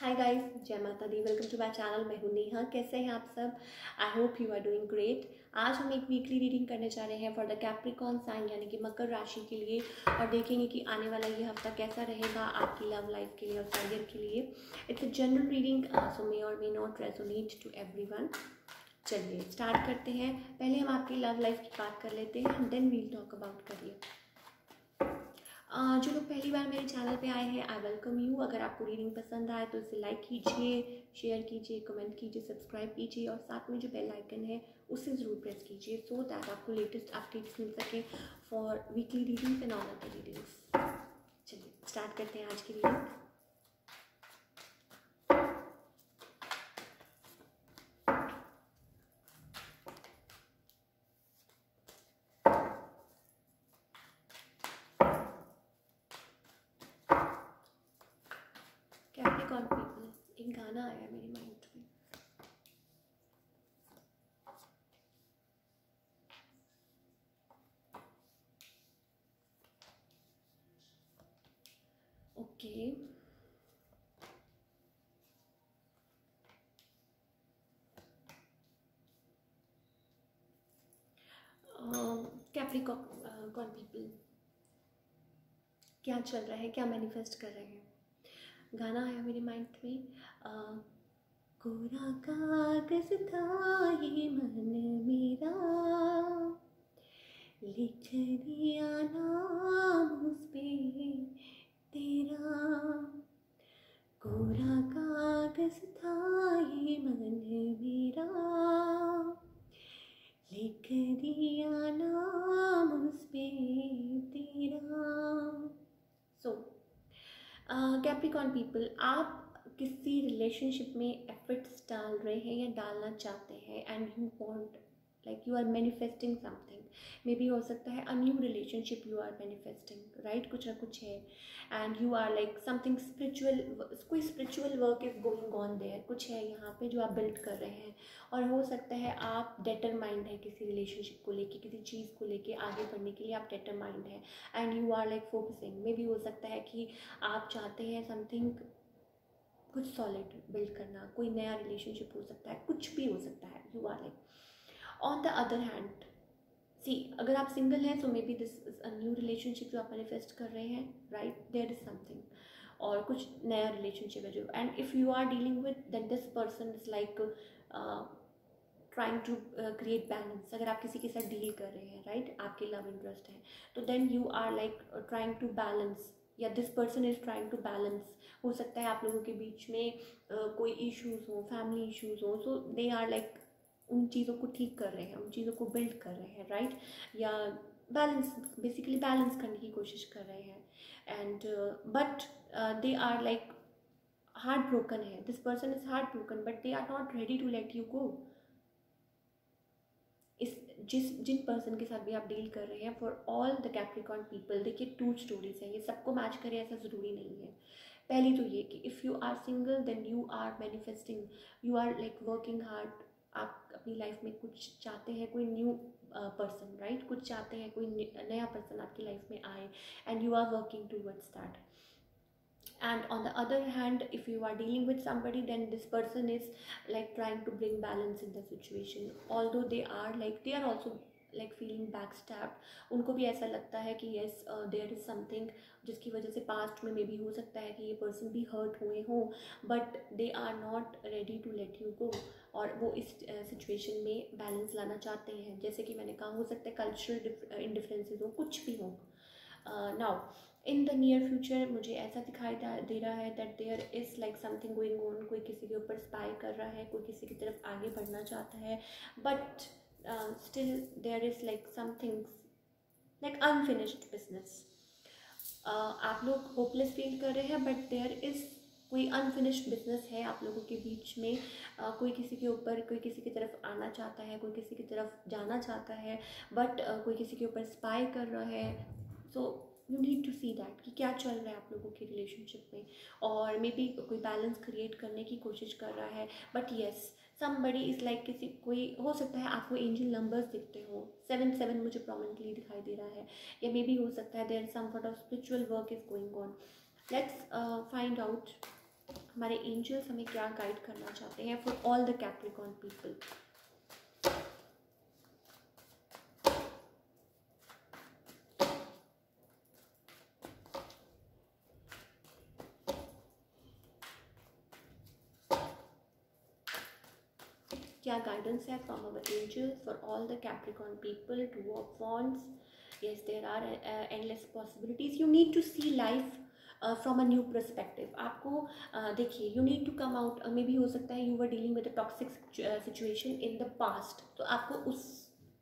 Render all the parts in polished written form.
हाय guys, जय माता दी। Welcome to my channel. मैं हूं नेहा। कैसे हैं आप सब? I hope you are doing great. आज हम एक वीकली रीडिंग करने जा रहे हैं फॉर द कैप्रिकॉर्न साइन यानी कि मकर राशि के लिए, और देखेंगे कि आने वाला ये हफ्ता कैसा रहेगा आपकी लव लाइफ के लिए और करियर के लिए। It's a general reading, so may or may not resonate to everyone. चलिए स्टार्ट करते हैं। पहले हम आपकी लव लाइफ की बात कर लेते हैं, then we'll talk about career. जो लोग पहली बार मेरे चैनल पे आए हैं, आई वेलकम यू। अगर आपको रीडिंग पसंद आए तो इसे लाइक कीजिए, शेयर कीजिए, कमेंट कीजिए, सब्सक्राइब कीजिए और साथ में जो बेल आइकन है उसे ज़रूर प्रेस कीजिए सो दैट आपको लेटेस्ट अपडेट्स मिल सके for weekly readings and all other readings. चलिए स्टार्ट करते हैं आज की रीडिंग। कैप्रिकॉर्न पीपल, एक गाना आया मेरे माइंड में। ओके, कैप्रिकॉर्न पीपल, क्या चल रहा है, क्या मैनिफेस्ट कर रहे हैं? गाना आया मेरे माइंड में। कोरा कागज था ये मन मेरा, लिख दिया नाम उस पे तेरा। कोरा कागज था ये मन मेरा, लिख दिया नाम उस पे तेरा। सो कैप्रिकॉर्न पीपल, आप किसी रिलेशनशिप में एफर्ट्स डाल रहे हैं या डालना चाहते हैं and you want, like you are manifesting something. Maybe हो सकता है a new relationship you are manifesting, right? कुछ ना कुछ है and you are like something spiritual, कोई spiritual work is going on there, कुछ है यहाँ पे जो आप बिल्ड कर रहे हैं। और हो सकता है आप डिटरमाइंड है किसी रिलेशनशिप को लेके, किसी चीज़ को लेके आगे बढ़ने के लिए आप डिटरमाइंड है and you are like focusing. Maybe हो सकता है कि आप चाहते हैं समथिंग, कुछ सॉलिड बिल्ड करना, कोई नया रिलेशनशिप हो सकता है, कुछ भी हो सकता है। You are like on the other hand, see अगर आप सिंगल हैं so maybe this is a new relationship जो आप मैनिफेस्ट कर रहे हैं, राइट? देयर इज समथिंग और कुछ नया रिलेशनशिप है जो, and if you are dealing with then this person is like trying to create balance. अगर आप किसी के साथ डील कर रहे हैं, राइट, आपके लव इंटरेस्ट है, तो then you are like trying to balance, या this person is trying to balance. हो सकता है आप लोगों के बीच में कोई इश्यूज हो, फैमिली इश्यूज हो, सो दे आर लाइक उन चीज़ों को ठीक कर रहे हैं, उन चीज़ों को बिल्ड कर रहे हैं, राइट? या बैलेंस, बेसिकली बैलेंस करने की कोशिश कर रहे हैं and but they are like heart broken है। This person is heart broken but they are not ready to let you go. इस जिन पर्सन के साथ भी आप डील कर रहे हैं, for all the Capricorn people, देखिए 2 स्टोरीज हैं, ये सबको मैच करे ऐसा ज़रूरी नहीं है। पहली तो ये कि if you are single then you are manifesting, you are like working hard. आप अपनी लाइफ में कुछ चाहते हैं, कोई न्यू पर्सन, राइट, कुछ चाहते हैं, कोई नया पर्सन आपकी लाइफ में आए and you are working towards that. And on the other hand, if you are dealing with somebody, then this person is like trying to bring balance in the situation, although they are also like feeling backstabbed। उनको भी ऐसा लगता है कि yes, there is something जिसकी वजह से past में मे बी हो सकता है कि ये पर्सन भी हर्ट हुए हों, but they are not ready to let you go. और वो इस सिचुएशन में बैलेंस लाना चाहते हैं। जैसे कि मैंने कहा, हो सकता है कल्चरल इंडिफरेंसेज हो, कुछ भी हो। Now in the near future मुझे ऐसा दिखाई दे रहा है that there is like something going on. कोई किसी के ऊपर स्पाई कर रहा है, कोई किसी की तरफ आगे बढ़ना चाहता है, but still there is like something like unfinished business. आप लोग होपलेस फील कर रहे हैं बट देयर इज़ कोई अनफिनिश्ड बिजनेस है आप लोगों के बीच में। कोई किसी के ऊपर, कोई किसी की तरफ आना चाहता है, कोई किसी की तरफ जाना चाहता है, बट कोई किसी के ऊपर स्पाई कर रहा है। So you need to see that कि क्या चल रहा है आप लोगों की रिलेशनशिप में, और मे बी कोई बैलेंस क्रिएट करने की कोशिश कर रहा है। But yes, somebody is like, किसी कोई हो सकता है आपको एंजल नंबर्स दिखते हो, 7 मुझे प्रोमिनेंटली दिखाई दे रहा है, या मे बी हो सकता है there some sort of spiritual work is going on. Let's find out हमारे एंजल्स हमें क्या गाइड करना चाहते हैं for all the Capricorn people. क्या गाइडेंस है from our angels for all the Capricorn people? Two of wands, yes there are endless possibilities. You need to see life from a new perspective. आपको देखिए, you need to come out, मे भी हो सकता है you were dealing with a toxic situation in the past, तो आपको उस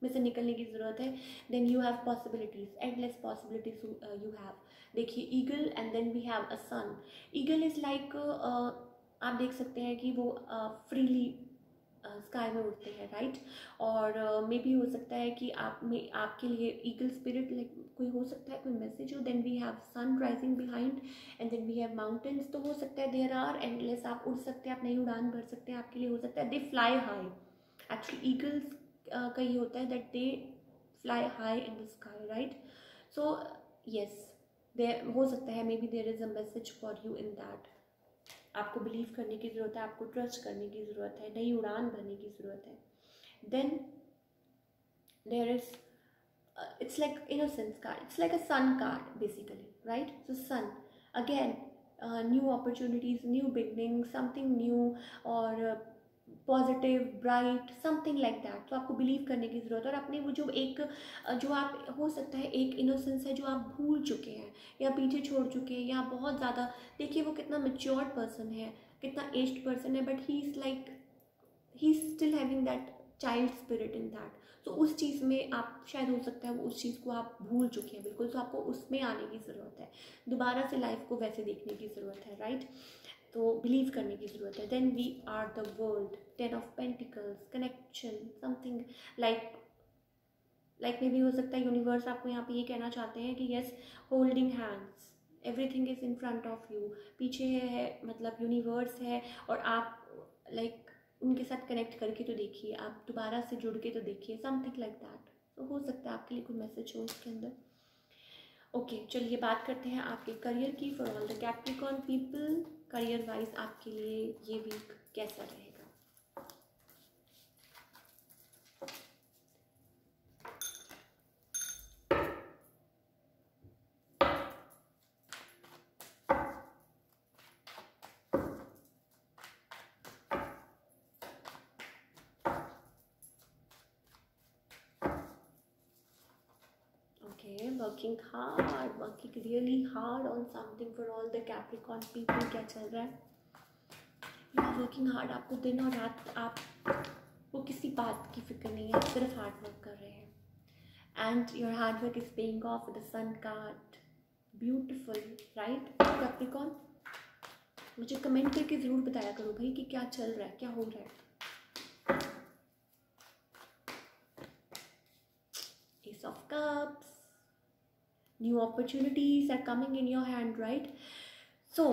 में से निकलने की ज़रूरत है. then you have possibilities, endless possibilities you have. देखिए eagle and then we have a sun. eagle is like आप देख सकते हैं कि वो freely स्काई में उड़ते हैं, राइट. और मे भी हो सकता है कि आप में आपके लिए ईगल स्पिरिट लाइक कोई हो सकता है, कोई मैसेज हो. Then we have sun rising behind and then we have mountains. तो हो सकता है देयर आर एंडलेस, आप उड़ सकते हैं, आप नई उड़ान भर सकते हैं. आपके लिए हो सकता है they fly high. Actually eagles का ये होता है that they fly high in the sky, right. So yes, there हो सकता है maybe there is a message for you in that. आपको बिलीव करने की ज़रूरत है, आपको ट्रस्ट करने की ज़रूरत है, नई उड़ान भरने की ज़रूरत है. Then there is it's like innocence card, it's like a sun card basically, right. So sun again, new opportunities, new beginning, something new और positive, bright, something like that. तो आपको बिलीव करने की ज़रूरत है. और अपने वो जो एक जो आप हो सकता है एक इनोसेंस है जो आप भूल चुके हैं या पीछे छोड़ चुके हैं या बहुत ज़्यादा. देखिए वो कितना मेच्योर्ड पर्सन है, कितना एज्ड पर्सन है, but he is like he is still having that child spirit in that. तो उस चीज़ में आप शायद हो सकता है वो उस चीज़ को आप भूल चुके हैं बिल्कुल. तो आपको उसमें आने की ज़रूरत है, दोबारा से लाइफ को वैसे देखने की ज़रूरत है, राइट. तो बिलीव करने की ज़रूरत है. Then we are the world, 10 of pentacles, connection, something like मे भी हो सकता है यूनिवर्स आपको यहाँ पे ये कहना चाहते हैं कि yes, holding hands, everything is in front of you. पीछे है मतलब यूनिवर्स है और आप लाइक उनके साथ कनेक्ट करके तो देखिए, आप दोबारा से जुड़ के तो देखिए, समथिंग लाइक दैट. तो हो सकता है आपके लिए कोई मैसेज हो इसके अंदर. ओके, चलिए बात करते हैं आपके करियर की. For all the Capricorn people, career wise आपके लिए ये वीक कैसा रहेगा? Working really hard on something for all the Capricorn people. क्या चल रहा है? You are working hard. आपको दिन और रात आपको किसी बात की फिक्र नहीं है, आप सिर्फ हार्ड वर्क कर रहे हैं. And your hard work is paying off the sun card. Beautiful, right. Capricorn, मुझे कमेंट करके ज़रूर बताया करो भाई कि क्या चल रहा है, क्या हो रहा है. Ace of Cups, new opportunities are coming in your hand, right? So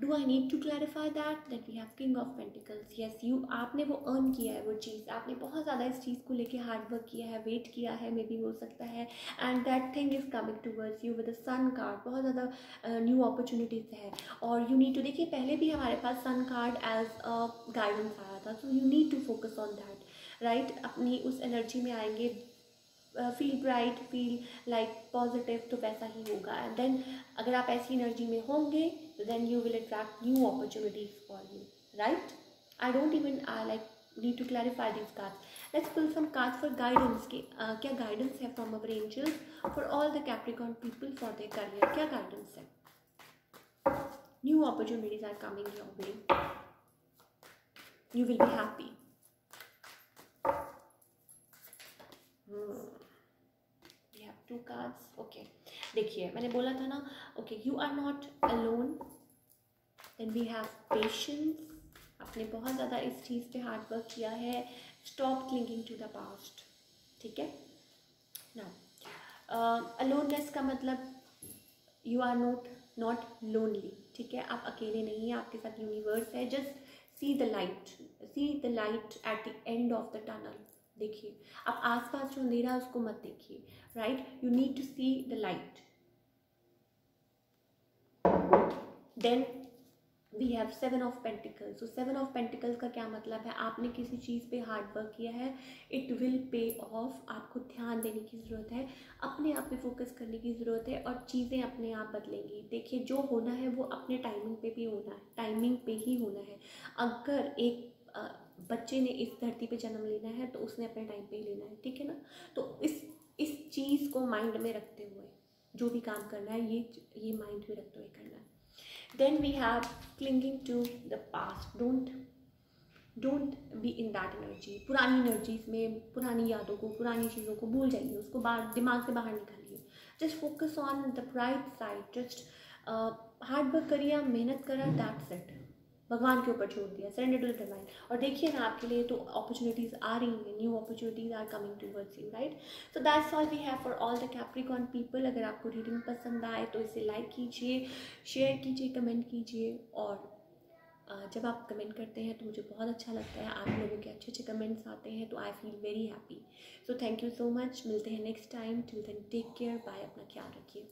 do I need to clarify that we have King of Pentacles? Yes, you, आपने वो अर्न किया है वो चीज़, आपने बहुत ज़्यादा इस चीज़ को लेके हार्ड वर्क किया है, वेट किया है, मे भी हो सकता है, and that thing is coming towards you with the sun card. बहुत ज़्यादा न्यू अपॉर्चुनिटीज़ है और यू नीड टू, देखिए पहले भी हमारे पास sun card as a guidance आया था. So you need to focus on that, right. अपनी उस एनर्जी में आएंगे, feel bright, feel like positive, तो वैसा ही होगा. एंड देन अगर आप ऐसी एनर्जी में होंगे तो then you will attract new opportunities for you, right. I don't even like need to clarify this cards. Let's pull some cards for guidance के. क्या गाइडेंस है from our angels for all the Capricorn people for their career? क्या guidance है? New opportunities are coming your way, you will be happy. Two cards. Okay, देखिए मैंने बोला था ना, okay you are not alone. Then we have patience. आपने बहुत ज़्यादा इस चीज़ पे हार्ड वर्क किया है. Stop clinging to the past, ठीक है ना. अलोननेस का मतलब यू आर नॉट लोनली, ठीक है. आप अकेले नहीं हैं, आपके साथ यूनिवर्स है. Just see the light at the end of the tunnel. देखिए, आप आसपास जो अंधेरा है उसको मत देखिए, right. You need to see the light. Then we have 7 of pentacles. तो 7 ऑफ पेंटिकल्स का क्या मतलब है, आपने किसी चीज़ पे हार्ड वर्क किया है, इट विल पे ऑफ। आपको ध्यान देने की ज़रूरत है, अपने आप पे फोकस करने की ज़रूरत है, और चीज़ें अपने आप बदलेंगी। देखिए जो होना है वो अपने टाइमिंग पे भी होना है, टाइमिंग पे ही होना है। अगर एक बच्चे ने इस धरती पे जन्म लेना है तो उसने अपने टाइम पे ही लेना है, ठीक है ना। तो इस चीज़ को माइंड में रखते हुए जो भी काम करना है, ये माइंड में रखते हुए करना है। Then we have clinging to the past. Don't be in that energy. पुरानी एनर्जीज में, पुरानी यादों को, पुरानी चीज़ों को भूल जाइए, उसको बाहर, दिमाग से बाहर निकालिए। Just focus on the bright side. Just hard work करिए, मेहनत करा, दैट्स इट। भगवान के ऊपर छोड़ दिया, सरेंडर टू द डिवाइन। और देखिए ना, आपके लिए तो अपॉर्चुनिटीज़ आ रही हैं, new opportunities are coming towards you, right. So that's all we have for all the Capricorn people. अगर आपको रीडिंग पसंद आए तो इसे लाइक कीजिए, शेयर कीजिए, कमेंट कीजिए। और जब आप कमेंट करते हैं तो मुझे बहुत अच्छा लगता है, आप लोगों के अच्छे अच्छे कमेंट्स आते हैं, तो I feel very happy. So thank you so much, मिलते हैं next time. Till then take care, bye, अपना ख्याल रखिए।